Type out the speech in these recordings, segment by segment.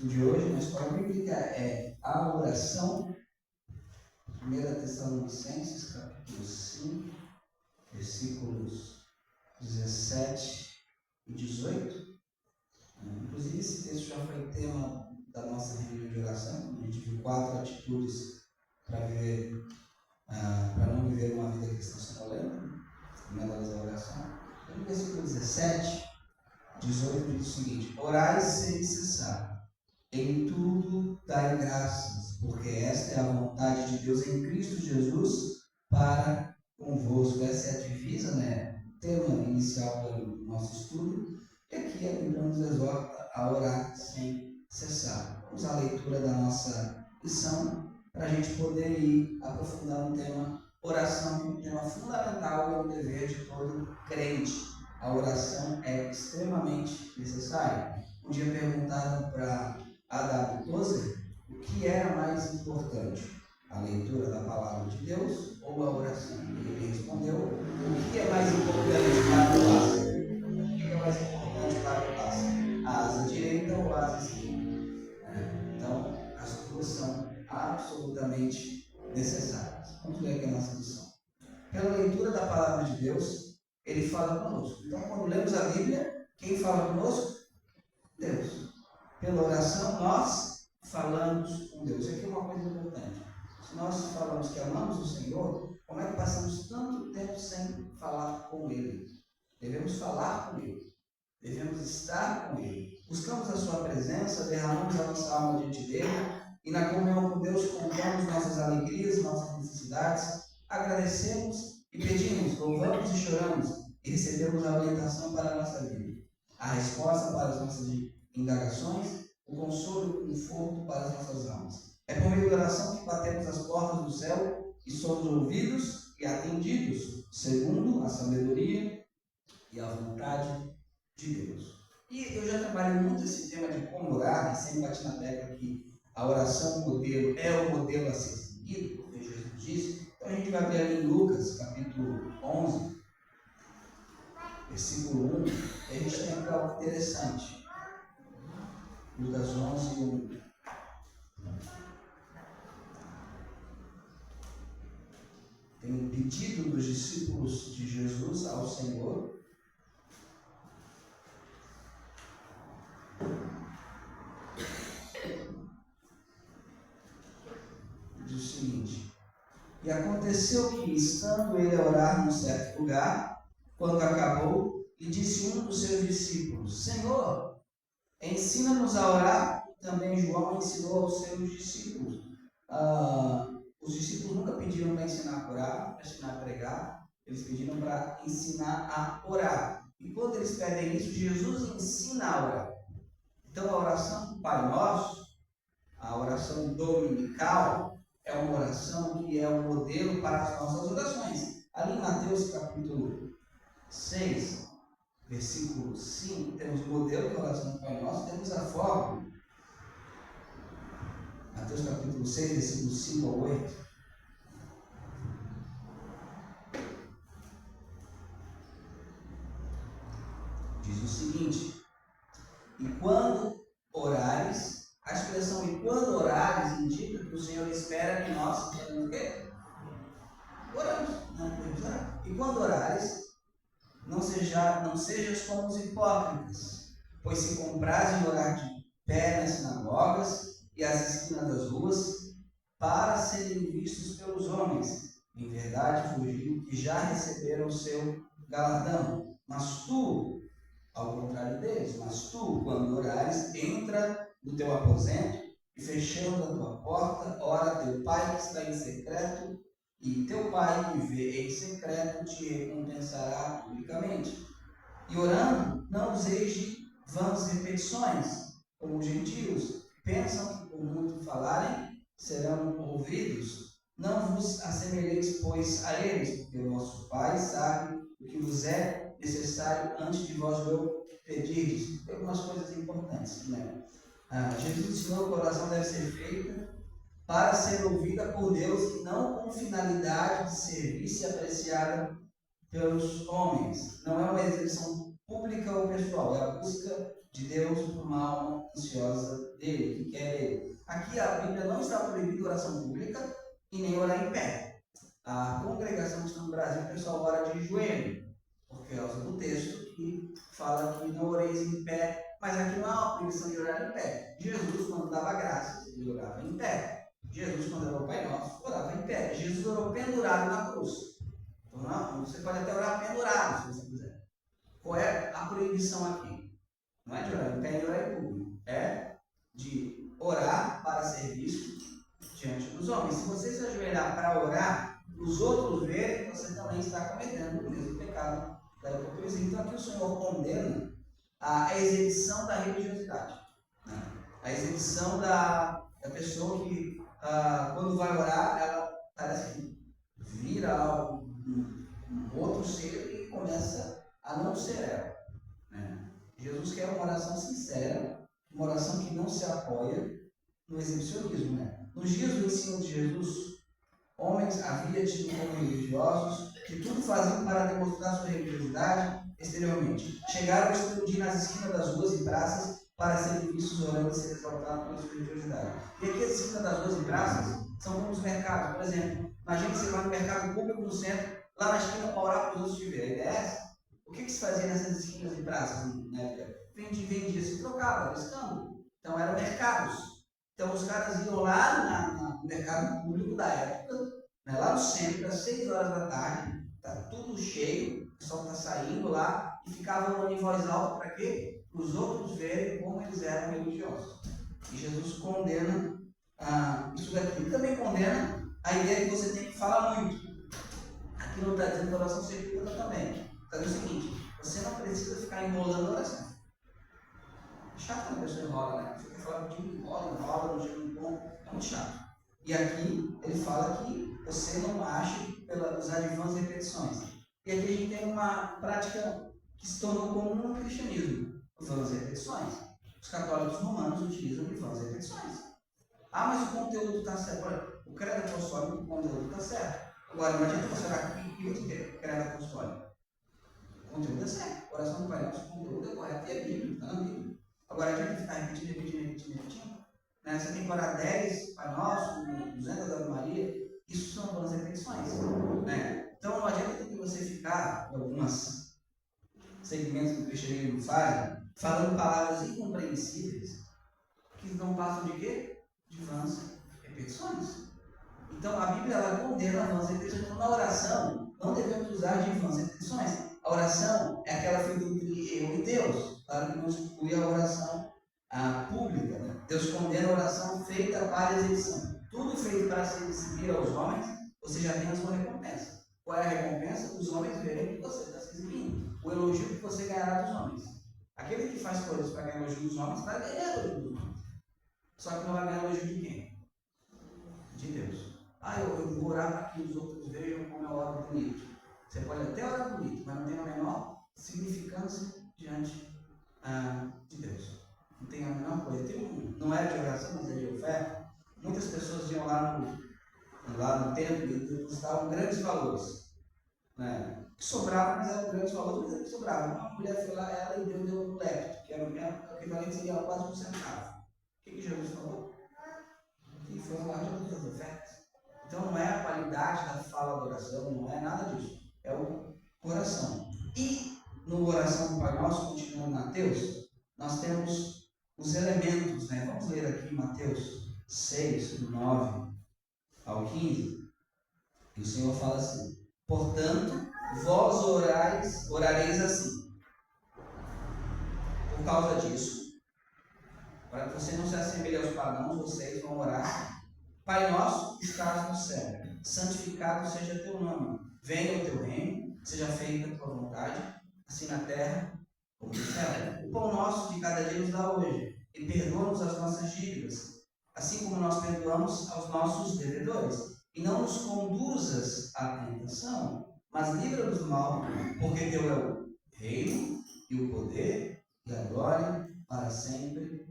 texto de hoje na escola bíblica é a oração. 1 Tessalonicenses, capítulo 5, versículos 17 e 18. Inclusive, esse texto já foi tema da nossa reunião de oração. A gente viu 4 atitudes para não viver uma vida cristã sonolenta. Uma delas é a oração. No versículo 17, 18 diz o seguinte: orai sem cessar. Em tudo dai graças, porque esta é a vontade de Deus em Cristo Jesus para convosco. Essa é a divisa, o tema inicial do nosso estudo. E aqui a Bíblia nos exorta a orar sem cessar. Vamos à leitura da nossa lição para a gente poder ir aprofundar no tema oração, que é um tema fundamental e é um dever de todo crente. A oração é extremamente necessária. Um dia perguntaram para A.W. Tozer o que era mais importante, a leitura da palavra de Deus ou a oração. E ele respondeu: o que é mais importante para o pássaro? O que é mais importante para o pássaro? A asa direita ou a asa esquerda? Então, as duas são absolutamente necessárias. Vamos ver aqui a nossa lição. Pela leitura da palavra de Deus, ele fala conosco. Então, quando lemos a Bíblia, quem fala conosco? Deus. Pela oração, nós falamos com Deus. Isso aqui é uma coisa importante. Se nós falamos que amamos o Senhor, como é que passamos tanto tempo sem falar com Ele? Devemos falar com Ele. Devemos estar com Ele. Buscamos a Sua presença, derramamos a nossa alma diante dEle e na comunhão com Deus contamos nossas alegrias, nossas necessidades, agradecemos e pedimos, louvamos e choramos e recebemos a orientação para a nossa vida, a resposta para as nossas indagações, o consolo e o conforto para as nossas almas. É por meio da oração que batemos as portas do céu e somos ouvidos e atendidos, segundo a sabedoria e a vontade de Deus. E eu já trabalhei muito esse tema de como orar, e sempre bati na tecla que a oração modelo é o modelo a ser seguido, porque Jesus disse. Então a gente vai ver ali em Lucas, capítulo 11, versículo 1, e a gente tem aqui algo interessante. Lucas 11, 1. Tem um pedido dos discípulos de Jesus ao Senhor. Diz o seguinte: e aconteceu que, estando ele a orar num certo lugar, quando acabou, lhe disse um dos seus discípulos: Senhor, ensina-nos a orar. Também João ensinou aos seus discípulos. Os discípulos nunca pediram para ensinar a orar, para ensinar a pregar. Eles pediram para ensinar a orar. E quando eles pedem isso, Jesus ensina a orar. Então a oração do Pai Nosso, a oração dominical, é uma oração que é um modelo para as nossas orações. Ali em Mateus capítulo 6, versículo 5, temos o modelo da oração do Pai Nosso, temos a fórmula. Mateus capítulo 6, versículo 5 ao 8. Diz o seguinte: e quando orares, a expressão "e quando orares" indica que o Senhor espera que nós fazemos o quê? Oramos. E quando orares, não sejas como os hipócritas, pois se comprazem orar de pé nas sinagogas e às esquinas das ruas, para serem vistos pelos homens. Em verdade vos digo que já receberam o seu galardão. Mas tu, ao contrário deles, quando orares, entra no teu aposento e, fechando a tua porta, ora a teu Pai que está em secreto, e teu Pai que vê em secreto te recompensará publicamente. E orando, não useis de vãs repetições, como os gentios pensam que por muito falarem serão ouvidos. Não vos assemelheis, pois, a eles, porque o vosso Pai sabe o que vos é necessário antes de vós o pedirdes. Tem algumas coisas importantes, Jesus ensinou que a oração deve ser feita para ser ouvida por Deus e não com finalidade de serviço e apreciada pelos homens. Não é uma exibição pública ou pessoal, é a busca de Deus para uma alma ansiosa dele, que quer ele. Aqui a Bíblia não está proibida oração pública e nem orar em pé. A congregação que está no Brasil, o pessoal ora de joelho, por causa do texto que fala que não oreis em pé, mas aqui não há uma proibição de orar em pé. Jesus, quando dava graças, ele orava em pé. Jesus, quando orou o Pai Nosso, orava em pé. Jesus orou pendurado na cruz. Então, não, você pode até orar pendurado, se você quiser. Qual é a proibição aqui? Não é de orar em pé e orar em público. É de orar para ser visto diante dos homens. Se você se ajoelhar para orar, os outros verem, você também está cometendo o mesmo pecado da hipocrisia. Então aqui o Senhor condena a exibição da religiosidade. Né? A exibição da pessoa que, quando vai orar, ela parece que vira um outro ser e começa a não ser ela. Né? Jesus quer uma oração sincera, uma oração que não se apoia no exibicionismo. Né? Nos dias do ensino de Jesus, homens havia tido como religiosos que tudo faziam para demonstrar sua religiosidade exteriormente. Chegaram a explodir nas esquinas das ruas e praças para serem vistos orando e ser exaltados pela sua religiosidade. E aqui as esquinas das ruas e praças são como os mercados. Por exemplo, imagina que você vai no mercado público no centro, lá na esquina para orar para os outros te verem. A ideia é essa? O que se fazia nessas esquinas e praças na época? Vendia, se trocava, era escândalo. Então eram mercados. Então os caras iam lá no mercado público da época, né, lá no centro, às 6 horas da tarde, está tudo cheio, o pessoal está saindo lá, e ficavam orando em voz alta para quê? Para os outros verem como eles eram religiosos. E Jesus condena isso daqui. Ele também condena a ideia que você tem que falar muito. Aqui não está dizendo que a oração seja também. Está dizendo o seguinte: você não precisa ficar enrolando a oração. Chato quando a pessoa enrola, né? Fica falando de enrola, não chega no ponto. É muito chato. E aqui ele fala que você não ache pelas advãs repetições. E aqui a gente tem uma prática que se tornou comum no cristianismo: vãs repetições. Os católicos romanos utilizam de vãs repetições. Mas o conteúdo está certo. Olha, o credo apostólico, o conteúdo está certo. Agora, não adianta você orar aqui o credo apostólico. O conteúdo é certo. O oração do Pai Nosso, o conteúdo é correto e é bíblico, está na Bíblia. Agora, a gente ficar repetindo. Né? Você tem que orar 10 Pai Nosso, 200 Ave Maria. Isso são boas repetições. Né? Então, não adianta que você ficar, em alguns segmentos do cristianismo fazem, falando palavras incompreensíveis que não passam de quê? De vãs repetições. Então, a Bíblia ela condena vãs repetições. Então, na oração, não devemos usar de vãs repetições. A oração é aquela feita entre eu e Deus. Claro que não exclui a oração pública. Né? Deus condena a oração feita para exibição. Tudo feito para se exibir aos homens, você já tem a sua recompensa. Qual é a recompensa? Os homens verem que você está se exibindo. O elogio que você ganhará dos homens. Aquele que faz coisas para ganhar elogio dos homens, vai ganhar elogio dos homens. Só que não vai ganhar elogio de quem? De Deus. Eu vou orar para que os outros vejam como eu oro bonito. Você pode até orar bonito, mas não tem a menor significância diante de Deus. Não tem a menor coisa. Não é de oração, mas é de oferta. Muitas pessoas iam lá no templo e depositavam grandes valores. Né? Que sobrava, mas eram grandes valores, mas que sobrava. Uma mulher foi lá, ela e deu um lepto, que era o equivalente seria quase um centavo. O que Jesus falou? Que foi uma das ofertas. Então não é a qualidade da fala da oração, não é nada disso. É o coração. E no oração do Pai Nosso, continuando em Mateus, nós temos os elementos, né? Vamos ler aqui Mateus 6, do 9 ao 15. E o Senhor fala assim: portanto, vós orareis assim. Por causa disso, para que você não se assemelhe aos pagãos, vocês vão orar: Pai nosso que estás no céu, santificado seja teu nome. Venha o teu reino, seja feita a tua vontade, assim na terra como no céu. O pão nosso de cada dia nos dá hoje, e perdoa-nos as nossas dívidas, assim como nós perdoamos aos nossos devedores. E não nos conduzas à tentação, mas livra-nos do mal, porque teu é o reino, e o poder, e a glória, para sempre.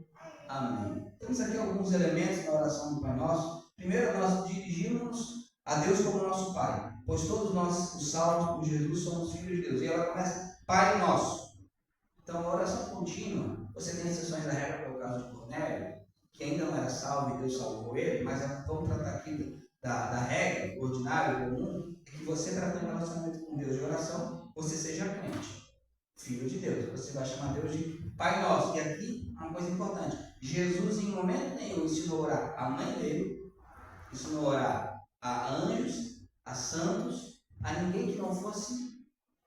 Amém. Temos aqui alguns elementos na oração do Pai Nosso. Primeiro, nós dirigimos a Deus como nosso Pai, pois todos nós, os salvos por Jesus, somos filhos de Deus. E ela começa: Pai Nosso. Então, a oração contínua, você tem exceções da regra, que é o caso de Cornélio, que ainda não era salvo e Deus salvou ele, mas vamos tratar aqui da regra, ordinária, comum, é que você, para ter um relacionamento com Deus de oração, você seja crente, filho de Deus. Você vai chamar Deus de Pai Nosso. E aqui, uma coisa importante, Jesus em momento nenhum ensinou a orar a mãe dele, ensinou a orar a anjos, a santos, a ninguém que não fosse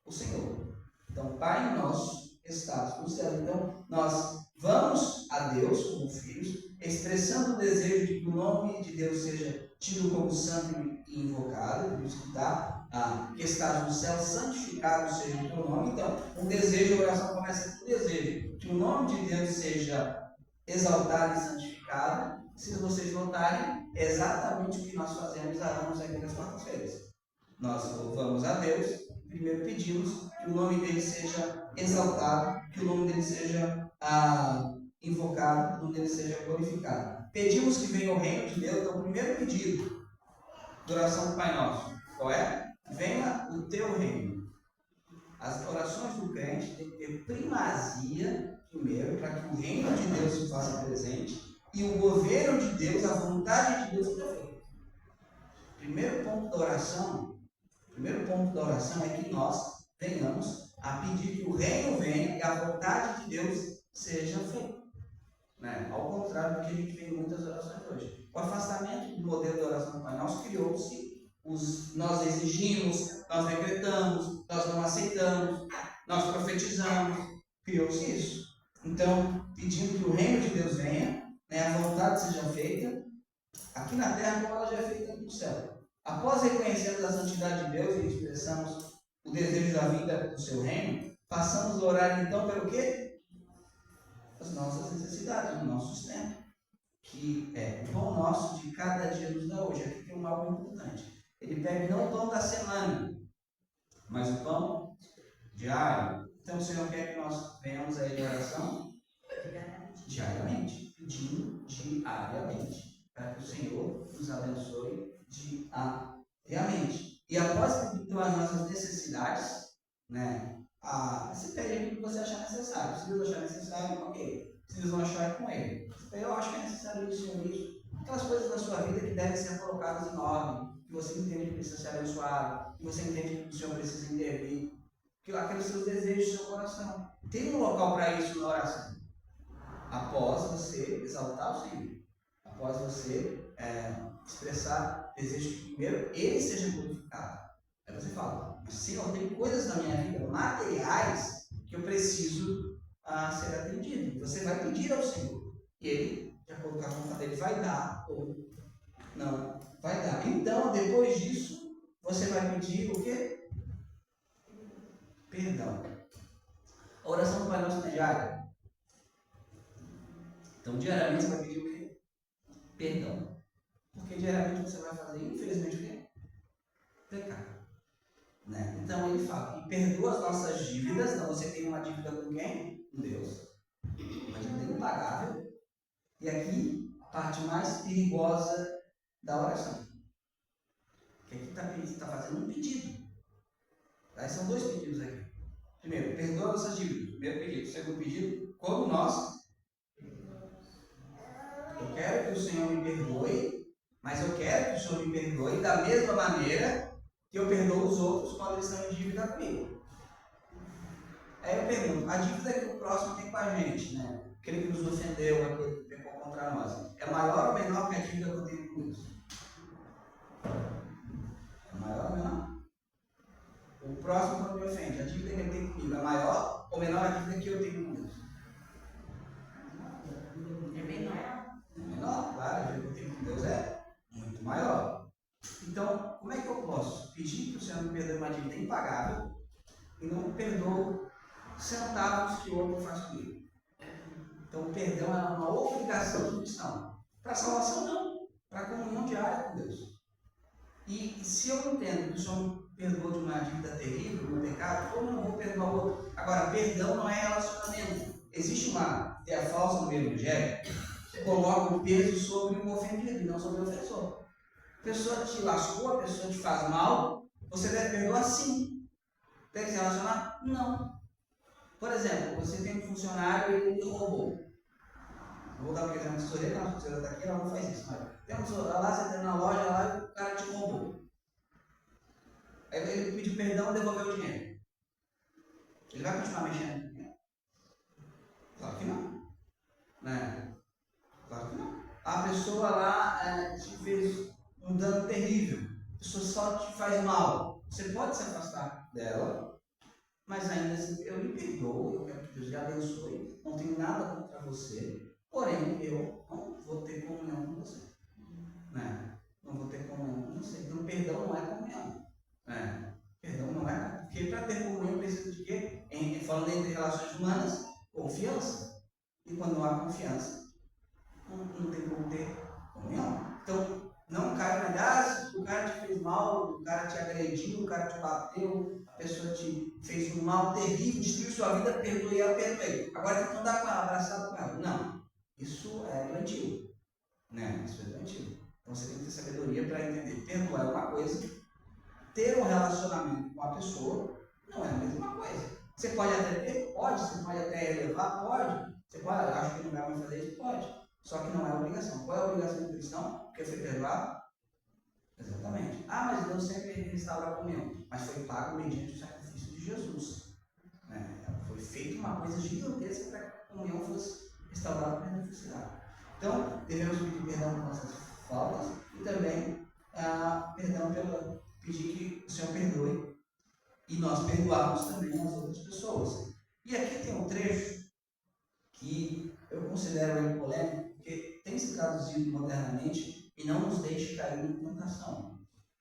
o Senhor. Então, Pai Nosso, estás no céu. Então, nós vamos a Deus como filhos, expressando o desejo de que o nome de Deus seja tido como santo e invocado, por isso que está que estás no céu, santificado seja o teu nome. Então, um desejo, a oração começa com o desejo, que o nome de Deus seja exaltado e santificado. Se vocês notarem, é exatamente o que nós fazemos aqui nas quartas-feiras. Nós louvamos a Deus, primeiro pedimos que o nome dele seja exaltado, que o nome dele seja invocado, que o nome dele seja glorificado. Pedimos que venha o reino de Deus. Então, o primeiro pedido da oração do Pai Nosso, qual é? Venha o teu reino. As orações do crente têm que ter primazia, primeiro, para que o reino de Deus se faça presente e o governo de Deus, a vontade de Deus seja feita. Primeiro ponto da oração é que nós venhamos a pedir que o reino venha e a vontade de Deus seja feita. Né? Ao contrário do que a gente vê em muitas orações hoje. O afastamento do modelo da oração do Pai Nosso criou-se, nós exigimos, nós decretamos, nós não aceitamos, nós profetizamos, criou-se isso. Então, pedindo que o reino de Deus venha, né, a vontade seja feita, aqui na terra como ela já é feita no céu. Após reconhecermos a santidade de Deus e expressamos o desejo da vida do seu reino, passamos a orar então pelo quê? As nossas necessidades, o nosso sustento, que é o pão nosso de cada dia nos dá hoje. Aqui tem algo importante. Ele pede não o pão da semana, mas o pão diário. Então o Senhor quer que nós venhamos a ele em oração diariamente, pedindo diariamente, para que o Senhor nos abençoe diariamente. E após pedir então as nossas necessidades, né? Você pede aquilo que você achar necessário. Se Deus achar necessário, ok. Se Deus não achar, é com ele. Eu acho que é necessário isso, Senhor, isso. Aquelas coisas na sua vida que devem ser colocadas em ordem, que você entende que precisa ser abençoado, que você entende que o Senhor precisa intervir, que aqueles seus desejos do seu coração. Tem um local para isso na oração. Após você exaltar o Senhor, após você expressar desejo que primeiro ele seja glorificado. Aí você fala, mas Senhor, tem coisas na minha vida, materiais, que eu preciso ser atendido. Você vai pedir ao Senhor. E ele, de acordo com a vontade dele, vai dar ou não vai dar. Então, depois disso, você vai pedir o quê? Perdão. A oração do Pai Nosso é diária. Então, diariamente você vai pedir o quê? Perdão. Porque diariamente você vai fazer, infelizmente, o quê? Pecado. Né? Então, ele fala, e perdoa as nossas dívidas. Então, você tem uma dívida com quem? Com Deus. Uma dívida impagável. E aqui, a parte mais perigosa da oração. Que aqui está fazendo um pedido. Aí são dois pedidos aqui. Primeiro, perdoa nossas dívidas. Primeiro pedido. Segundo pedido, como nós. Eu quero que o Senhor me perdoe, mas eu quero que o Senhor me perdoe da mesma maneira que eu perdoo os outros quando eles estão em dívida comigo. Aí eu pergunto, a dívida que o próximo tem com a gente, né? Aquele que nos ofendeu, aquele que pecou contra nós, é maior ou menor que a dívida que eu tenho com Deus? É maior ou menor? O próximo, quando me ofende, a dívida que ele tem comigo é maior ou menor a dívida que eu tenho com Deus? É menor. É menor, claro, a dívida que eu tenho com Deus é muito maior. Então, como é que eu posso pedir que o Senhor me perdoe uma dívida impagável e não me perdoe centavos que o outro faz comigo? Então, o perdão é uma obrigação do cristão. Para a salvação, não. Para a comunhão diária com Deus. E se eu entendo que o Senhor me perdoou de uma dívida terrível, um pecado, como eu não vou perdoar o outro? Agora, perdão não é relacionamento. Existe uma ideia falsa no meio evangelho que coloca o peso sobre o ofendido e não sobre o ofensor. A pessoa te lascou, a pessoa te faz mal, você deve perdoar sim. Deve se relacionar? Não. Por exemplo, você tem um funcionário e ele roubou. Vou dar um exemplo de história, que a nossa está aqui, ela não faz isso. Mas tem um funcionário lá, você está na loja lá e o cara te roubou. Aí ele pediu perdão e devolveu o dinheiro. Ele vai continuar mexendo com o dinheiro? Claro que não. Né? Claro que não. A pessoa lá te fez um dano terrível. A pessoa só te faz mal. Você pode se afastar dela, mas ainda assim eu lhe perdoo, eu quero que Deus lhe abençoe. Não tenho nada contra você. Porém, eu não vou ter comunhão com você. Né? Não vou ter comunhão com você. Então, perdão não é comunhão. Né? Perdão não é. Porque para ter comunhão precisa de quê? Falando entre relações humanas, confiança. E quando não há confiança, não tem como ter comunhão. Então, não cai na graça, o cara te fez mal, o cara te agrediu, o cara te bateu, a pessoa te fez um mal terrível, destruiu sua vida, perdoe ela, perdoei. Agora tem que andar com ela, abraçado com ela. Não. Isso é doentio. Né? Isso é doentio. Então você tem que ter sabedoria para entender. Perdoar é uma coisa, ter um relacionamento com a pessoa não é a mesma coisa. Você pode até ter? Pode. Você pode até elevar? Pode. Você pode, acho que não vai mais fazer isso? Pode. Só que não é obrigação. Qual é a obrigação do cristão? Porque foi perdoado? Exatamente. Ah, mas Deus sempre restaura a comunhão. Mas foi pago mediante o sacrifício de Jesus. Né? Foi feita uma coisa gigantesca para que a comunhão fosse restaurada e beneficiada. Então, devemos pedir perdão por nossas faltas e também perdão pelo pedir que o Senhor perdoe e nós perdoarmos também as outras pessoas. E aqui tem um trecho que eu considero ele polêmico, porque tem se traduzido modernamente e não nos deixa cair em tentação.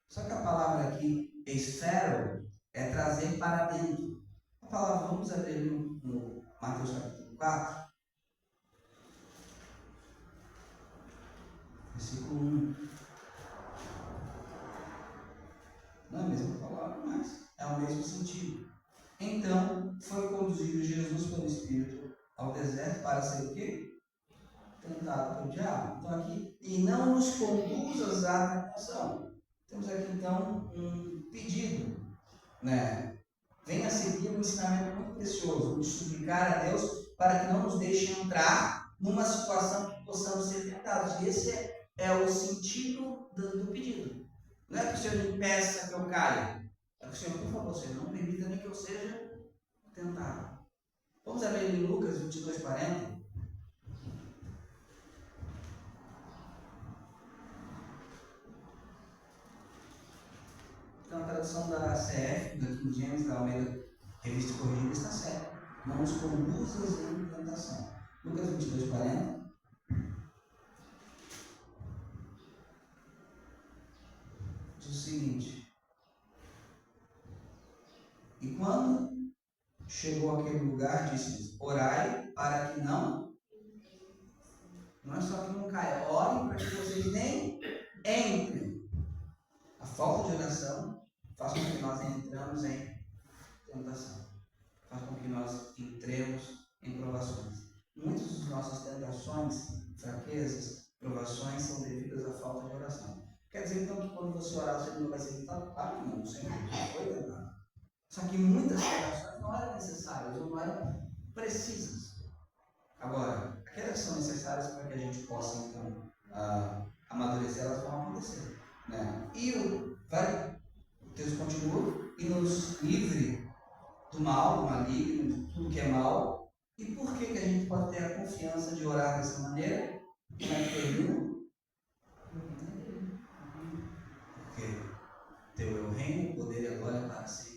Só que a palavra aqui, esfero, é trazer para dentro. A palavra, vamos abrir no Mateus capítulo 4, versículo 1. Não é a mesma palavra, mas é o mesmo sentido. Então, foi conduzido Jesus pelo Espírito ao deserto para ser o quê? Tentado pelo diabo. Então aqui, e não nos conduzas à tentação. Temos aqui então um pedido, né? Venha seguir um ensinamento muito precioso, de suplicar a Deus para que não nos deixe entrar numa situação que possamos ser tentados. E esse é o sentido do pedido. Não é que o Senhor me peça que eu caia. É que o Senhor, por favor, Senhor, não permita nem que eu seja tentado. Vamos abrir em Lucas 22, 40. Então, a tradução da CF, da King James, da Almeida Revista Corrigida, está certa. Não nos conduzas em tentação. Lucas 22, 40. Diz o seguinte: e quando chegou àquele lugar, disse-lhes: orai para que não é só que não caia, orem para que vocês nem entrem. A falta de oração faz com que nós entramos em tentação, faz com que nós entremos em provações. Muitas das nossas tentações, fraquezas, provações são devidas à falta de oração. Quer dizer então que quando você orar, você não vai ser tentado? Claro que não, o Senhor já foi tentado. Só que muitas tentações não eram necessárias ou não eram precisas. Agora, aquelas que são necessárias para que a gente possa então amadurecer, elas vão acontecer. Né? E o texto continua, e nos livre do mal, do maligno, de tudo que é mal. E por que a gente pode ter a confiança de orar dessa maneira? Como é que termina? Porque teu é o reino, o poder e a glória para sempre.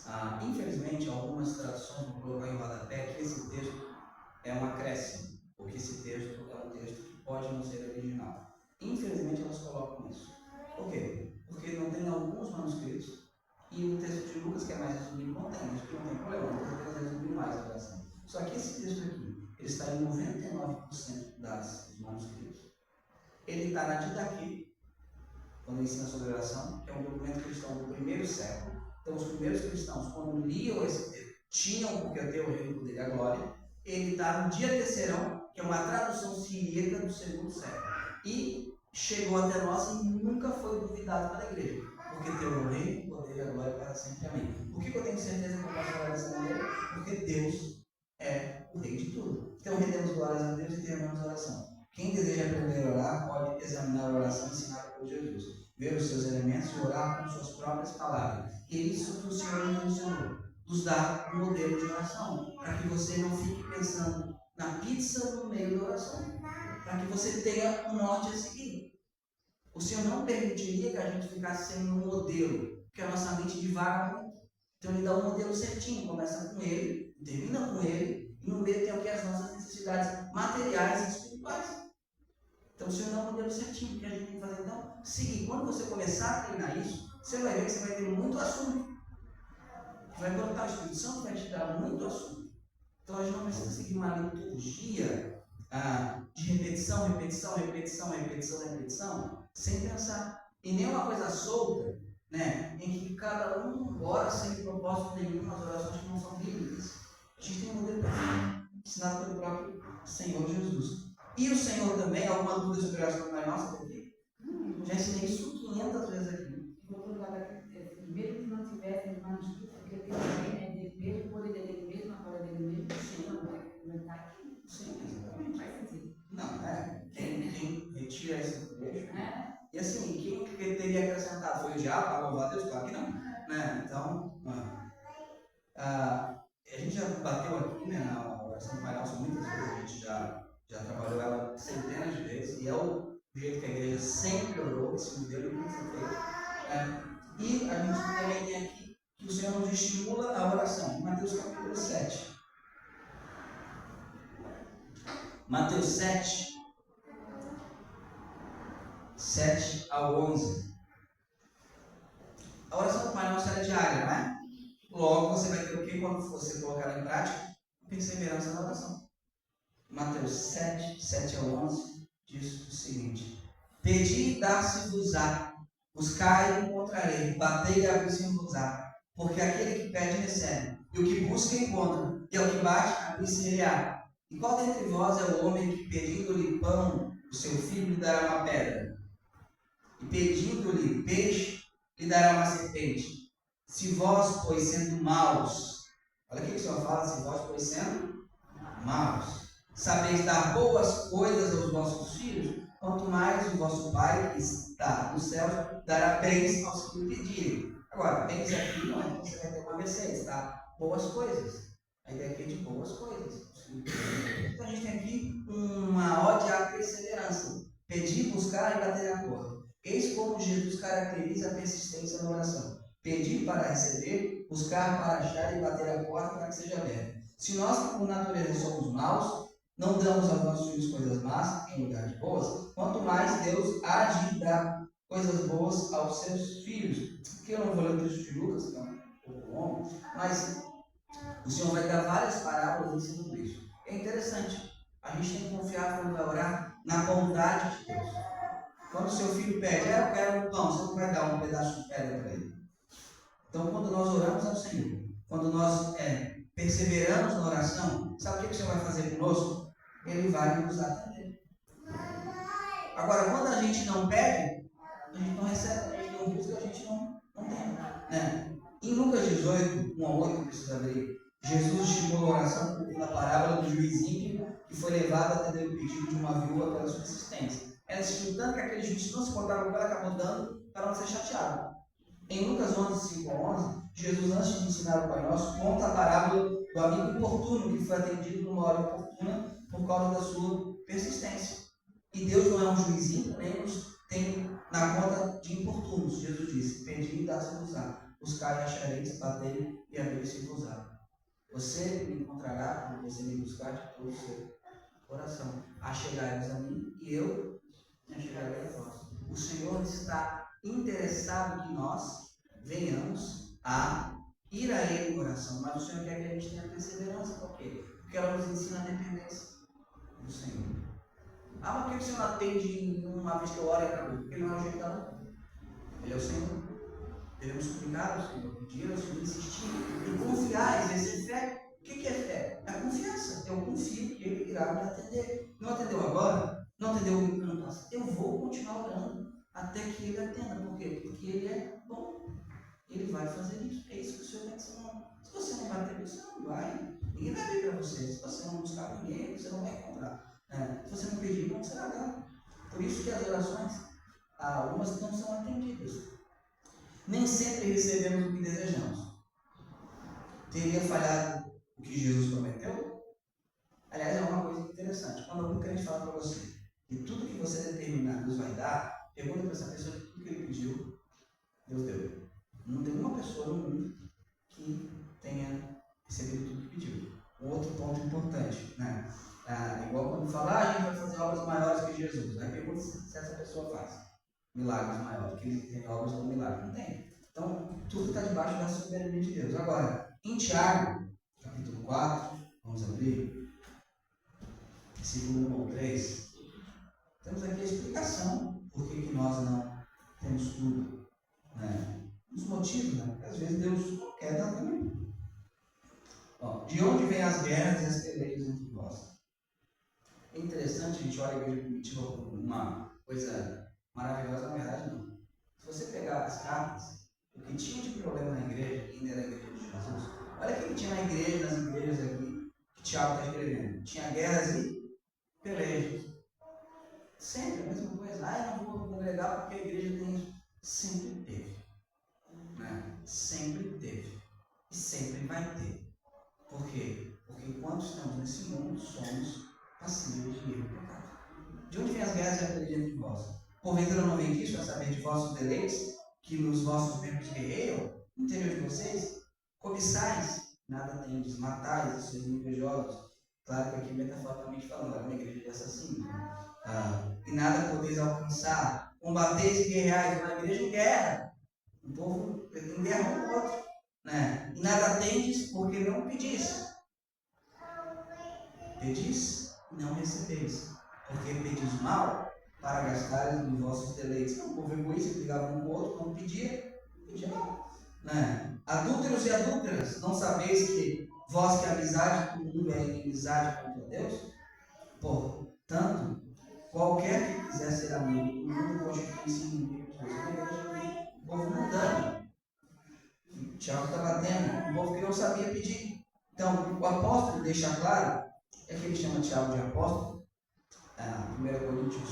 Amém. Infelizmente, algumas traduções vão colocar em rodapé que esse texto é um acréscimo, porque esse texto é um texto que pode não ser original. Infelizmente, elas colocam isso. Por quê? Porque não tem alguns manuscritos e o texto de Lucas, que é mais resumido, não tem. Acho que não tem problema, não tem resumir mais a oração. Só que esse texto aqui, ele está em 99% dos manuscritos. Ele está na Didaquê, quando ensina sobre oração, que é um documento cristão do primeiro século. Então, os primeiros cristãos, quando liam esse texto, tinham, porque eu tenho o reino do poder e a glória. Ele está no Dia Terceirão, que é uma tradução siríaca do segundo século. E chegou até nós e nunca foi duvidado pela igreja. Porque tem o reino, o poder e a glória para sempre. Amém. Por que eu tenho certeza que eu posso orar dessa maneira? Porque porque Deus é o Rei de tudo. Então, rendemos glórias a Deus e terminamos a oração. Quem deseja aprender a orar, pode examinar a oração ensinada por Jesus, ver os seus elementos e orar com suas próprias palavras. E é isso que o Senhor intencionou, nos dar um modelo de oração, para que você não fique pensando na pizza no meio da oração, para que você tenha um norte a seguir. O Senhor não permitiria que a gente ficasse sem um modelo, porque a nossa mente divaga muito. Então ele dá um modelo certinho, começa com ele, termina com ele, e no meio tem o que? As nossas necessidades materiais e espirituais. Então o Senhor dá um modelo certinho, que a gente tem que fazer. Então, seguir. Quando você começar a treinar isso, você vai ver que você vai ter muito assunto. Vai brotar o Espírito Santo, vai te dar muito assunto. Então a gente não precisa seguir uma liturgia de repetição, repetição, repetição, repetição, repetição, sem pensar. E nem uma coisa solta, né, em que cada um ora sem propósito nenhum, as orações que não são bíblicas. A gente tem um modelo perfeito, ensinado pelo próprio Senhor Jesus. E o Senhor também, alguma dúvida sobre a oração do Pai Nosso? Já ensinei isso 500 vezes aqui. Mesmo que não tivesse manuscrito, porque tem também, né, dele, o poder dele mesmo, a glória dele mesmo, não está aqui. Sim, exatamente. Não faz sentido. Não, quem retira esse trecho. E assim, quem teria acrescentado? Foi o diabo, para louvar Deus? Claro que não. Né? Então, a gente já bateu aqui, né, na oração do Pai Nosso muitas vezes, a gente já trabalhou ela centenas de vezes, e é o jeito que a igreja sempre orou, esse modelo que foi feito. E a gente também tem aqui que o Senhor nos estimula a oração. Mateus capítulo 7. Mateus 7, 7 ao 11. A oração do Pai Nosso é diária, não é? Logo você vai ter o que quando você colocar ela em prática? Perseverança na oração. Mateus 7, 7 ao 11 diz o seguinte: Pedi e dar-se-vos-á, buscai e encontrarei, batei e abrir-se-vos-á, porque aquele que pede recebe, e o que busca encontra, e ao que bate abrir-se-lhe-á. E qual dentre vós é o homem que, pedindo-lhe pão, o seu filho lhe dará uma pedra? E pedindo-lhe peixe, lhe dará uma serpente? Se vós, pois, sendo maus, olha o que o Senhor fala, se vós, pois, sendo maus, sabeis dar boas coisas aos vossos filhos, quanto mais o vosso Pai, que está nos céus, dará bens aos que lhe pedirem. Agora, bens aqui não é que você vai ter uma Mercedes, tá? Boas coisas. A ideia aqui é de boas coisas. Então a gente tem aqui uma ode à perseverança. Pedir, buscar e bater a porta. Eis como Jesus caracteriza a persistência na oração. Pedir para receber, buscar para achar e bater a porta para que seja aberta. Se nós, por natureza, somos maus, não damos aos nossos filhos coisas más em lugar de boas, quanto mais Deus há de dar coisas boas aos seus filhos. Aqui eu não vou ler o texto de Lucas, que é um pouco longo, mas o Senhor vai dar várias parábolas ensinando isso. É interessante. A gente tem que confiar quando vai orar na bondade de Deus. Quando o seu filho pede, eu quero um pão, você não vai dar um pedaço de pedra para ele. Então, quando nós oramos ao Senhor, quando nós perseveramos na oração, sabe o que o Senhor vai fazer conosco? Ele vai nos atender. Agora, quando a gente não pede, a gente não recebe, a gente não busca, a gente não tem. Né? Em Lucas 18, 1 a 8, precisa abrir, Jesus estimulou a oração na parábola do juiz ímpio que foi levado a atender o pedido de uma viúva pela subsistência. Ela escutou tanto que aquele juiz não se importava com ela, acabou dando para não ser chateado. Em Lucas 11, 5 a 11, Jesus, antes de ensinar o Pai Nosso, conta a parábola do amigo importuno que foi atendido numa hora oportuna por causa da sua persistência. E Deus não é um juizinho, nem nos tem na conta de importunos. Jesus disse: Pedi e dá-se-vos-á, buscai e achareis, batei e abrir-se-vos-á. Você me encontrará quando você me buscar de todo o seu coração. Achegai-vos a mim e eu me achegarei a vós. O Senhor está interessado que nós venhamos a ir a Ele em oração, mas o Senhor quer que a gente tenha perseverança. Por quê? Porque ela nos ensina a dependência do Senhor. Mas por que o Senhor atende uma vez que eu oro e acabou? Porque Ele não é o jeito da luta. Ele é o Senhor. Devemos suplicar ao Senhor, pedir ao Senhor, insistir e confiar, exercer fé. O que é fé? É a confiança. Eu confio que Ele irá me atender. Não atendeu agora? Não atendeu no ano passado? Eu vou continuar orando até que Ele atenda. Por quê? Porque Ele é bom. Ele vai fazer isso. É isso que o Senhor está ensinando. Se você não vai atender, você não vai. atendidas. Nem sempre recebemos o que desejamos. Teria falhado o que Jesus prometeu? Aliás, é uma coisa interessante. Quando algum crente fala para você que tudo que você determinar Deus vai dar, pergunta para essa pessoa que tudo que ele pediu, Deus deu. Não tem uma pessoa no mundo que tenha recebido tudo que pediu. Um outro ponto importante, né? Igual quando fala, a gente vai fazer obras maiores que Jesus. Aí pergunta se essa pessoa faz milagres maiores, que ele tem obras com milagres. Não tem. Então, tudo está debaixo da soberania de Deus. Agora, em Tiago, capítulo 4, vamos abrir, versículo 1 ao 3, temos aqui a explicação por que nós não temos tudo. Né? Os motivos, né? Porque às vezes Deus não quer dar também. De onde vêm as guerras e as pelejas entre vós? É interessante, a gente olha a igreja primitiva como uma coisa maravilhosa, na verdade não. Se você pegar as cartas, o que tinha de problema na igreja, ainda era a igreja de Jesus, olha o que tinha na igreja, nas igrejas aqui, que Tiago está escrevendo. Tinha guerras e pelejas. Sempre a mesma coisa. Eu não vou congregar porque a igreja tem isso. Sempre teve. Né? Sempre teve. E sempre vai ter. Por quê? Porque enquanto estamos nesse mundo, somos passíveis de erro e pecado. De onde vêm as guerras e a peleja entre vós? Porventura não vem disso a saber de vossos deleites, que nos vossos membros guerreiam, no interior de vocês? Cobiçais, nada tendes, matais, sois invejosos. Claro que aqui metaforicamente falando, é uma igreja de assassinos. E nada podeis alcançar. Combateis e guerreais, uma igreja em guerra. Um povo em guerra um com o outro. Né? E nada tendes porque não pedis. Pedis e não recebeis. Porque pedis mal para gastares nos vossos deleites. Então, o povo egoísta brigava um com o outro, não pedia. Né? Adúlteros e adúlteras, não sabeis que vós que a amizade do mundo é inimizade contra Deus? Portanto, qualquer que quiser ser amigo do mundo constitui-se inimigo de Deus. O povo mudando. O Tiago está batendo. O povo que não sabia pedir. Então, o apóstolo deixa claro, é que ele chama Tiago de apóstolo, 1 Coríntios,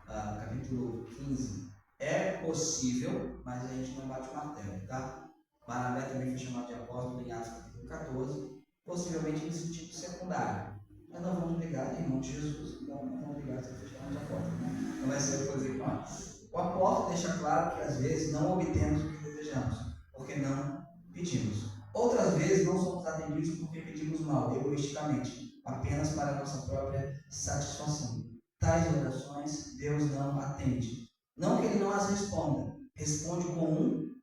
capítulo 15. É possível, mas a gente não bate o martelo, tá? Barnabé também foi chamado de apóstolo em Atos capítulo 14, possivelmente em sentido secundário. Mas nós vamos ligar de irmão de Jesus, então não vamos ligar se ele chamado de apóstolo, né? Não vai ser coisa que não. O apóstolo deixa claro que às vezes não obtemos o que desejamos, porque não pedimos. Outras vezes não somos atendidos porque pedimos mal, egoisticamente, apenas para a nossa própria satisfação. Tais orações Deus não atende. Não que ele não as responda, responde com um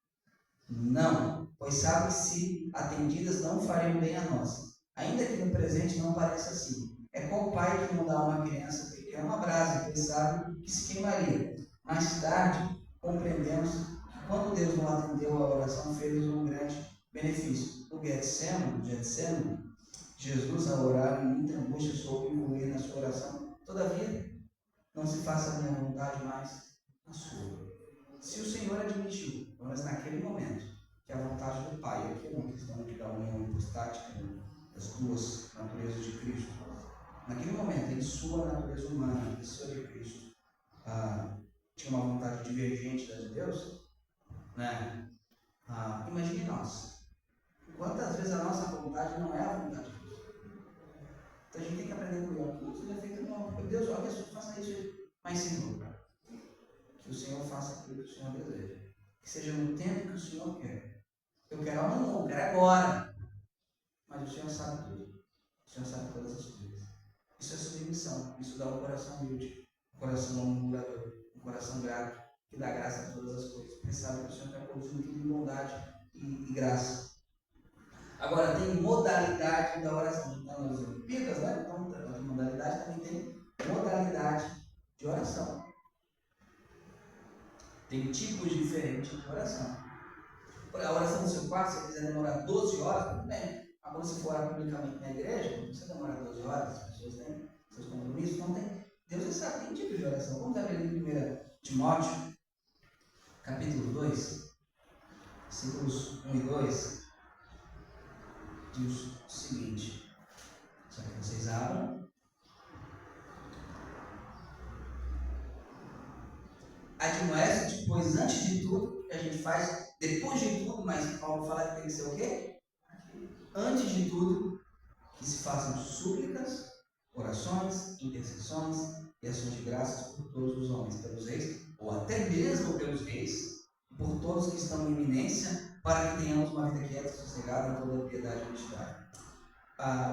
não, pois sabe que se atendidas não fariam bem a nós, ainda que no presente não pareça assim. É qual pai que não dá a uma criança pequena uma brasa, que ele sabe que se queimaria. Mais tarde, compreendemos que quando Deus não atendeu a oração, fez um grande benefício. No Getsemane, Jesus, ao orar em muita angústia, soube incluir na sua oração: todavia, não se faça a minha vontade, mas a sua. Se o Senhor admitiu, mas naquele momento, que a vontade do Pai, aqui é uma questão da união hipostática das duas naturezas de Cristo, naquele momento, em sua natureza humana, a pessoa de Cristo, tinha uma vontade divergente da de Deus, né? Imagine nós. Quantas vezes a nossa vontade não é a vontade de Deus? Então a gente tem que aprender com ele. Isso já é feito mal. Deus, olha, faça isso. Mas Senhor, que o Senhor faça aquilo que o Senhor deseja. Que seja no tempo que o Senhor quer. Eu quero amanhã, eu quero agora. Mas o Senhor sabe tudo. O Senhor sabe todas as coisas. Isso é submissão. Isso dá um coração humilde, um coração murmurador, um coração grato, que dá graça a todas as coisas. Porque sabe que o Senhor está produzindo tudo em bondade e graça. Agora, tem modalidade da oração. Então, nas Olimpíadas, né? Então, na modalidade também tem modalidade de oração. Tem tipos diferentes de oração. A oração no seu quarto, se você quiser demorar 12 horas, tudo bem. Agora, se for orar publicamente na igreja, você demora 12 horas, as pessoas têm seus compromissos, não tem. Deus sabe, tem tipos de oração. Vamos abrir em 1 Timóteo, capítulo 2, versículos 1 e 2, diz o seguinte. Só que vocês abram. Admoeste-te, pois antes faz depois de tudo, mas Paulo fala que tem que ser o quê? Antes de tudo, que se façam súplicas, orações, intercessões e ações de graças por todos os homens, pelos reis, ou até mesmo pelos reis, por todos que estão em eminência, para que tenhamos uma vida quieta e sossegada em toda piedade e honestidade.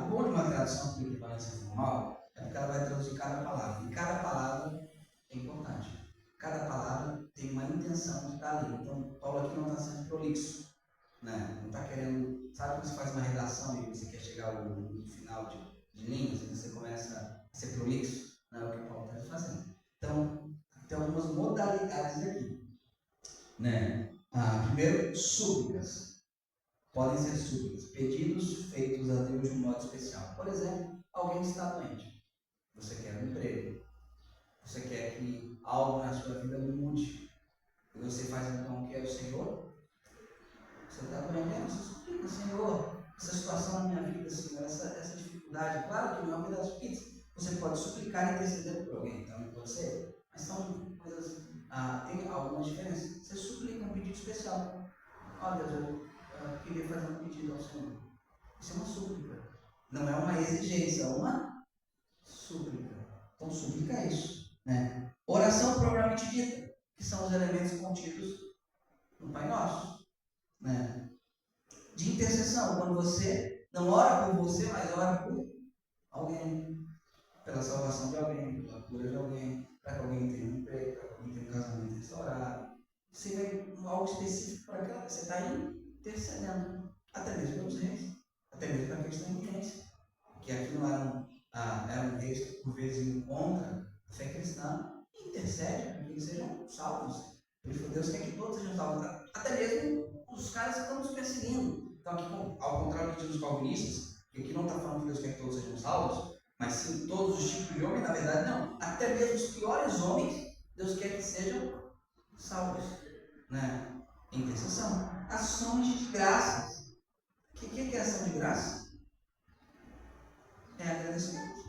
O bom de uma tradução por equivalência formal é porque ela vai traduzir cada palavra, e cada palavra é importante. Cada palavra tem uma intenção de estar ali. Então, Paulo aqui não está sendo prolixo, né? Não está querendo. Sabe quando você faz uma redação e você quer chegar no final de linhas, e você começa a ser prolixo? Não é o que Paulo está fazendo. Então, tem algumas modalidades aqui, né? Primeiro, súplicas. Podem ser súplicas, pedidos feitos a Deus de um modo especial. Por exemplo, alguém está doente. Você quer um emprego. Você quer que algo na sua vida mude. E você faz então o que é o Senhor? Você está doente, você suplica, Senhor, essa situação na minha vida, Senhor, essa dificuldade. Claro que não é uma das pizza. Você pode suplicar e interceder por alguém, então pode ser. Mas são coisas, tem alguma diferença. Você suplica um pedido especial. Ó Deus, eu queria fazer um pedido ao Senhor. Isso é uma súplica. Não é uma exigência, é uma súplica. Então súplica é isso, né? Oração propriamente dita, que são os elementos contidos no Pai Nosso, né? De intercessão, quando você não ora por você, mas ora por alguém, pela salvação de alguém, pela cura de alguém, para que alguém tenha um emprego, para que alguém tenha um casamento restaurado. Você vê algo específico para aquela, você está intercedendo, até mesmo pelos reis, até mesmo para aqueles que estão em eminência, que aqui não eram reis que por vezes contra a fé cristã, e intercede para que eles sejam salvos. Deus quer que todos sejam salvos, até mesmo os caras que estão nos perseguindo. Então, aqui, ao contrário do que diz os calvinistas, que aqui não está falando que Deus quer que todos sejam salvos, mas sim todos os tipos de homens, na verdade, não. Até mesmo os piores homens, Deus quer que sejam salvos, né? Intercessão. Ações de graças. O que é ação de graça? É agradecimento,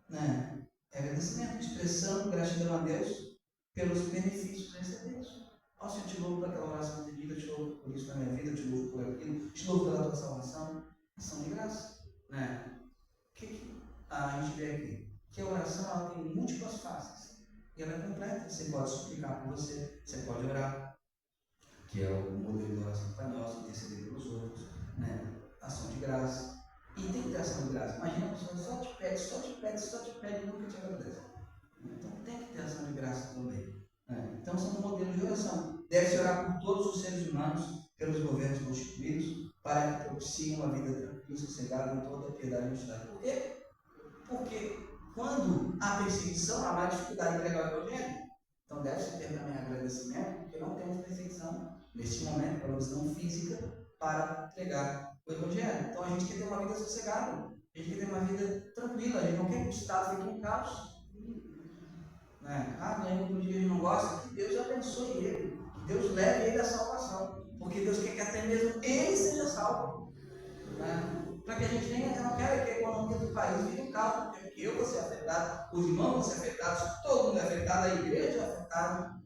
né? É agradecimento, expressando gratidão a Deus pelos benefícios recebidos. Ó, Senhor, eu te louvo por aquela oração atendida, eu te louvo por isso na minha vida, eu te louvo por aquilo, te louvo pela tua salvação. Ação de graça, né? O que a gente vê aqui? Que a oração ela tem múltiplas faces e ela é completa. Você pode suplicar por você, você pode orar, que é o modelo de oração para nós, interceder pelos outros, né? Ação de graça. E tem que ter ação de graça. Imagina a pessoa só te pede, só te pede, só te pede e nunca te agradece. Então tem que ter ação de graça também. Então são modelos de oração. Deve-se orar por todos os seres humanos, pelos governos constituídos, para que propiciem uma vida tranquila, sossegada em toda a piedade e honestidade. Por quê? Porque quando há perseguição, há mais dificuldade de pregar o evangelho. Então deve-se ter também agradecimento, porque não temos perseguição neste momento, pelo menos não física, para pregar o evangelho. Então a gente quer ter uma vida sossegada, a gente quer ter uma vida tranquila, a gente não quer que o Estado fique um caos. Ganha um dia ele não gosta, que Deus abençoe ele, que Deus leve ele à salvação, porque Deus quer que até mesmo ele seja salvo, para que a gente não quer que a economia do país fique um caos, porque eu vou ser afetado, os irmãos vão ser afetados, todo mundo é afetado, a igreja é afetada,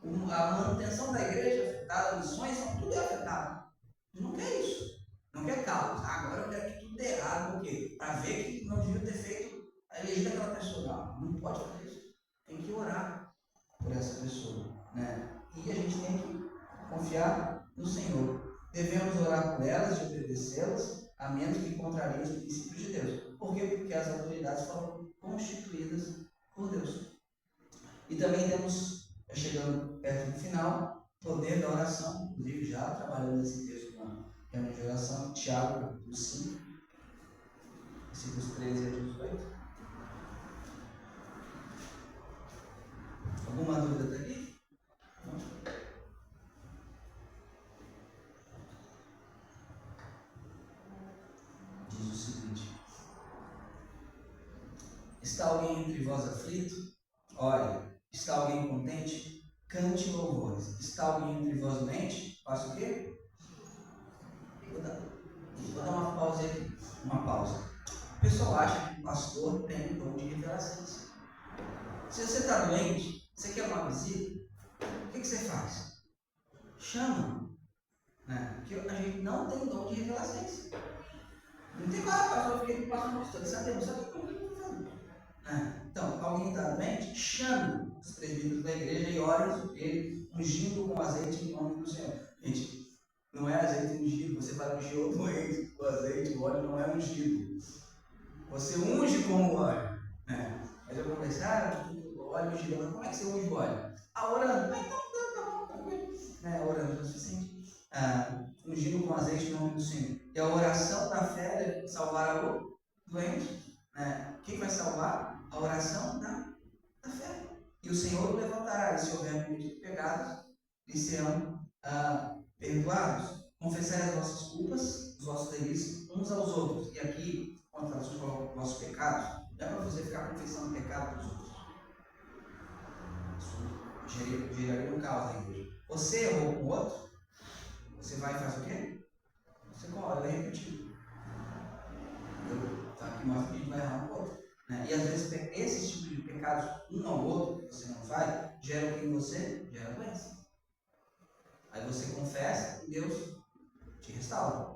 a manutenção da igreja é afetada, missões, tudo é afetado. A gente não quer isso, não quer caos. Agora eu quero que tudo dê errado, por quê? Para ver que não devia ter feito a elegida daquela pessoa. Não pode fazer isso. Tem que orar por essa pessoa, né? E a gente tem que confiar no Senhor. Devemos orar por elas e obedecê-las, a menos que contrariem os princípios de Deus. Por quê? Porque as autoridades foram constituídas por Deus. E também temos, chegando perto do final, poder da oração. Inclusive já trabalhando nesse texto com reunião de oração, Tiago, capítulo 5, versículos 13 a 18. Alguma dúvida até aqui? Não? Diz o seguinte: está alguém entre vós aflito? Ore. Está alguém contente? Cante louvores. Está alguém entre vós doente? Faça o quê? Vou dar uma pausa aqui. Uma pausa. O pessoal acha que o pastor tem um dom de revelação. Se você está doente, você quer uma visita? O que você faz? chama, né? Porque a gente não tem o dom de revelar ciência. Não tem como, pastor, eu fiquei passando mostrando, sabe o que eu estou falando? Então, alguém está doente, chame os presbíteros da igreja e ore sobre ele, ungindo com azeite em nome do Senhor. Gente, não é azeite ungido, você vai ungir o doente, o azeite, o óleo não é ungido. Você unge com o óleo. Mas eu conversei, o óleo ungido, mas como é que você unge o óleo? Orando. Então, tá bom. Orando, você sente? Ungindo com azeite em nome do Senhor. E a oração da fé deve salvar o doente. Quem vai salvar? A oração da fé. E o Senhor o levantará, e se houver cometido pecados, lhe serão perdoados. Confessai as vossas culpas, os vossos delitos, uns aos outros. E aqui, quando fala sobre os vossos pecados, não é para você ficar confessando pecado dos outros. Isso geraria um caos na igreja. Você errou com o outro, você vai e faz o quê? Você vai repetir. Aqui mostra que a gente vai errar um com o outro. E às vezes esse tipo de pecados, um ao outro, que você não faz, gera o que em você? Gera doença. Aí você confessa e Deus te restaura.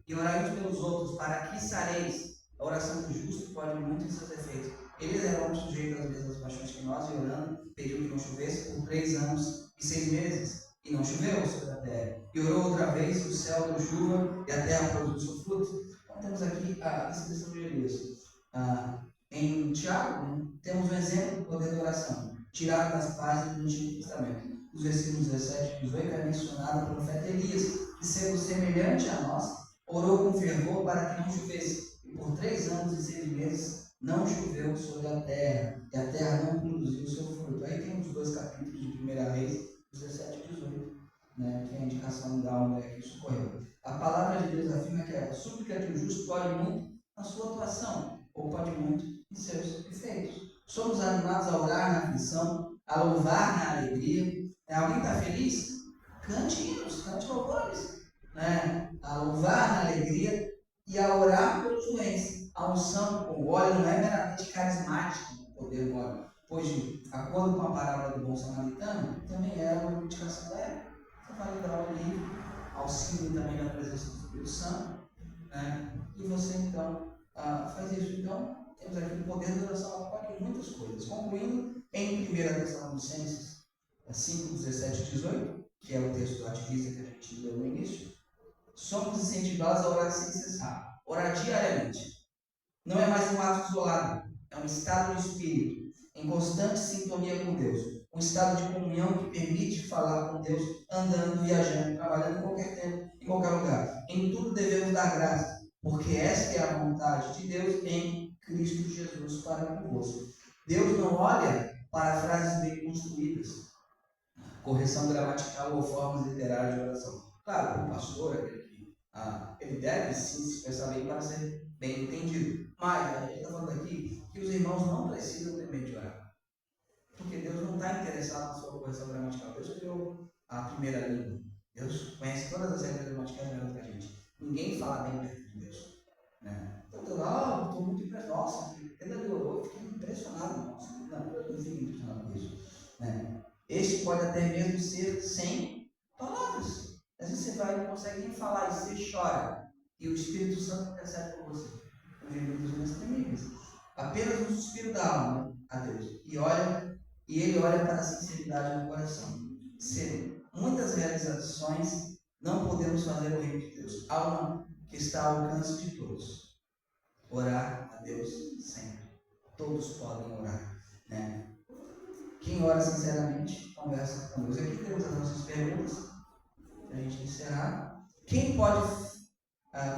E orai uns pelos outros para que sareis. A oração do justo pode muito em seus efeitos. Eles eram sujeitos às mesmas paixões que nós, e orando, pediu que não chovesse por 3 anos e 6 meses. E não choveu sobre a terra. E orou outra vez, e o céu deu chuva, e a terra produziu seu fruto. Então temos aqui a descrição de Elias. Em Tiago, temos um exemplo do poder da oração, tirado das páginas do Antigo Testamento. Os versículos 17 e 18 é mencionado o profeta Elias, que, sendo semelhante a nós, orou com fervor para que não chovesse. E por 3 anos e 6 meses não choveu sobre a terra, e a terra não produziu o seu fruto. Aí tem os 2 capítulos de 1 Reis, 17 e 18, que é a indicação da onde é que isso ocorreu. A palavra de Deus afirma que a súplica que o justo pode muito na sua atuação, ou pode muito em seus efeitos. Somos animados a orar na aflição, a louvar na alegria. Alguém está feliz? Cante hinos, cante louvores. A louvar na alegria e a orar pelos doentes. A unção com o óleo não é meramente carismático, o poder do óleo. Pois, de acordo com a parábola do bom samaritano, também era uma indicação da época. Você vai lhe dar o livro, auxílio também da presença do Espírito Santo. E você, então, faz isso. Então, temos aqui o poder da oração, pode muitas coisas. Concluindo, em 1 Tessalonicenses 5, 17 e 18, que é o texto do ativista que a gente leu no início, somos incentivados a orar sem cessar, orar diariamente. Não é mais um ato isolado, é um estado de espírito, em constante sintonia com Deus, um estado de comunhão que permite falar com Deus, andando, viajando, trabalhando em qualquer tempo, em qualquer lugar. Em tudo devemos dar graça, porque esta é a vontade de Deus em Cristo Jesus para convosco. Deus não olha para frases bem construídas, correção gramatical ou formas literárias de oração. Claro, o pastor, ele deve sim se expressar bem para ser bem entendido. Mas a gente está falando aqui que os irmãos não precisam ter medo de orar. Porque Deus não está interessado na sua correção gramatical. Deus criou a primeira língua. Deus conhece todas as regras gramaticais melhor do que a gente. Ninguém fala bem perto de Deus. Então, eu estou muito impressionado. Nossa, ele orou, eu fiquei impressionado. Nossa, não, eu não fico impressionado com isso. Este pode até mesmo ser sem palavras. Às vezes você vai e não consegue nem falar, e você chora. E o Espírito Santo intercede por você. Com gemidos inexprimíveis. Apenas um suspiro da alma a Deus. E ele olha para a sinceridade do coração. Se muitas realizações não podemos fazer o reino de Deus. Há uma que está ao alcance de todos. Orar a Deus sempre. Todos podem orar. Quem ora sinceramente, conversa com Deus. Aqui temos as nossas perguntas, para a gente encerrar.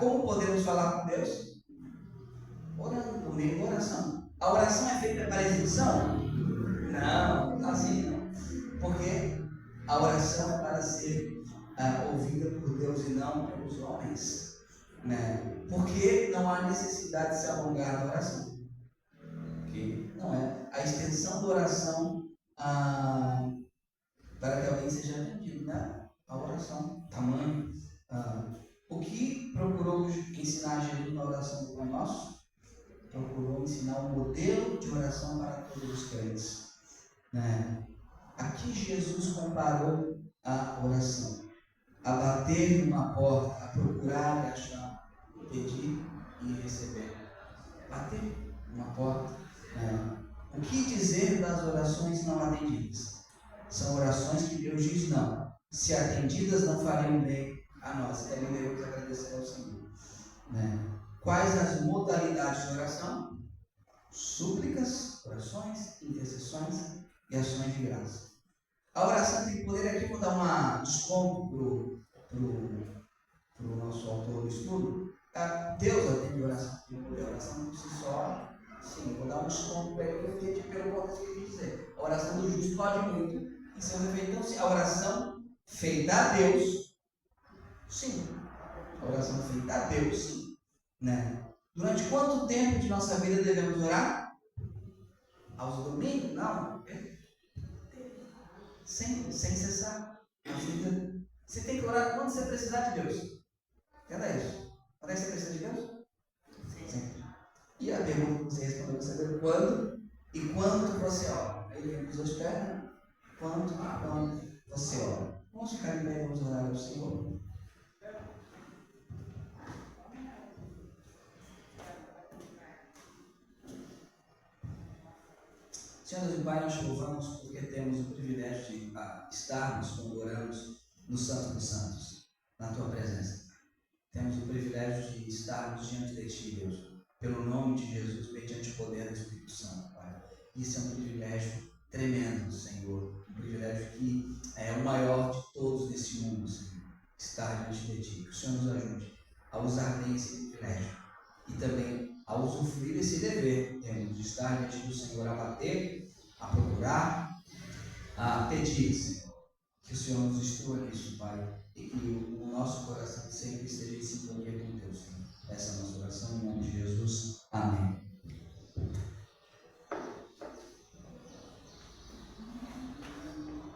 Como podemos falar com Deus? Orando, por meio da oração. A oração é feita para exibição? Não, assim não. Porque a oração é para ser ouvida por Deus e não pelos homens. Porque não há necessidade de se alongar na oração. Okay? Não é. A extensão da oração para que alguém seja atendido, a oração, tamanho. O que procurou ensinar Jesus na oração do Pai Nosso? Procurou ensinar um modelo de oração para todos os crentes. Aqui Jesus comparou a oração. A bater numa porta, a procurar e achar, pedir e receber. Bater numa porta. O que dizer das orações não atendidas? São orações que Deus diz não. Se atendidas, não fariam bem a nós. Também devemos agradecer ao Senhor. Quais as modalidades de oração? Súplicas, orações, intercessões e ações de graça. A oração tem poder aqui, vou dar um desconto para o nosso autor do estudo. Deus atende a oração, tem poder. A oração por si só, sim, vou dar um desconto para ele, eu entendi pelo contexto que eu quis dizer. A oração do justo pode muito em seu defeito. Então, se a oração feita a Deus, sim. A oração feita a Deus, sim. Durante quanto tempo de nossa vida devemos orar? Aos domingos? Não. Sem cessar. A vida. Você tem que orar quando você precisar de Deus. Entenda isso. Quando é que você precisa de Deus? Sempre. E a pergunta que você respondeu, você sabe quando e quanto você ora. Aí vem os dois pés, quanto e quando você ora. Vamos ficar em pé e vamos orar ao Senhor. Senhor Deus e Pai, nós te louvamos porque temos o privilégio de estarmos quando oramos no Santo dos Santos, na Tua presença. Temos o privilégio de estarmos diante de Ti, Deus, pelo nome de Jesus, mediante o poder do Espírito Santo, Pai. Isso é um privilégio tremendo, Senhor, um privilégio que é o maior de todos nesse mundo, Senhor, estar diante de Ti. Que o Senhor nos ajude a usar bem esse privilégio e também a usufruir desse dever, temos de estar diante do Senhor, a bater, a procurar, a pedir, Senhor, que o Senhor nos instrua nisso, Pai, e que o nosso coração